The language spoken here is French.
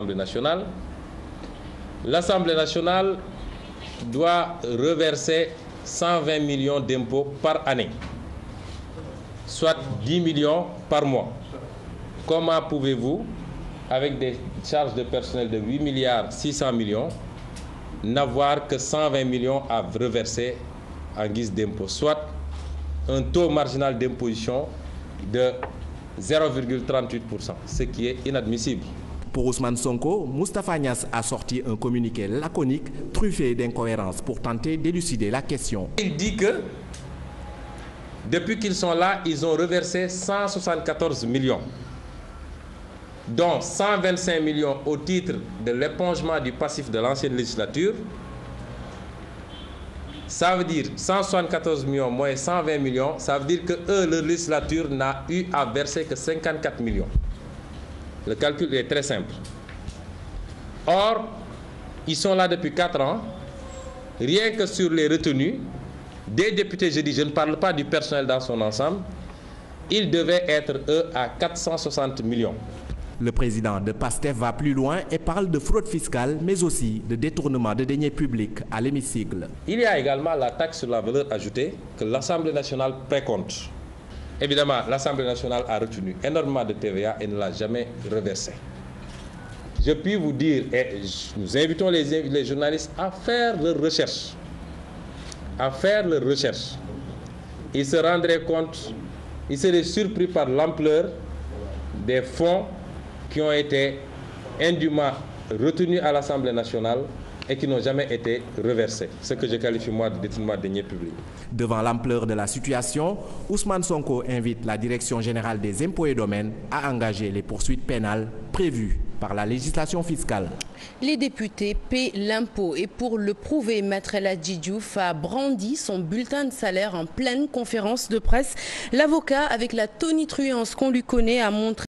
nationale. L'Assemblée nationale doit reverser 120 millions d'impôts par année, soit 10 millions par mois. Comment pouvez-vous, avec des charges de personnel de 8 milliards 600 millions, n'avoir que 120 millions à reverser en guise d'impôt, soit un taux marginal d'imposition de 0,38%, ce qui est inadmissible. Pour Ousmane Sonko, Moustapha Niasse a sorti un communiqué laconique, truffé d'incohérences pour tenter d'élucider la question. Il dit que depuis qu'ils sont là, ils ont reversé 174 millions, dont 125 millions au titre de l'épongement du passif de l'ancienne législature. Ça veut dire 174 millions moins 120 millions, ça veut dire que leur législature n'a eu à verser que 54 millions. Le calcul est très simple. Or, ils sont là depuis 4 ans. Rien que sur les retenues, des députés, je dis, je ne parle pas du personnel dans son ensemble, ils devaient être, eux, à 460 millions. Le président de PASTEF va plus loin et parle de fraude fiscale, mais aussi de détournement de deniers publics à l'hémicycle. Il y a également la taxe sur la valeur ajoutée que l'Assemblée nationale précompte. Évidemment, l'Assemblée nationale a retenu énormément de TVA et ne l'a jamais reversé. Je puis vous dire, et nous invitons les journalistes à faire leurs recherches. Ils se rendraient compte, ils seraient surpris par l'ampleur des fonds qui ont été indûment retenus à l'Assemblée nationale et qui n'ont jamais été reversés. Ce que je qualifie moi de détournement de deniers publics. Devant l'ampleur de la situation, Ousmane Sonko invite la Direction générale des impôts et domaines à engager les poursuites pénales prévues par la législation fiscale. Les députés paient l'impôt et pour le prouver, Maître El Hadji Diouf a brandi son bulletin de salaire en pleine conférence de presse. L'avocat, avec la tonitruance qu'on lui connaît, a montré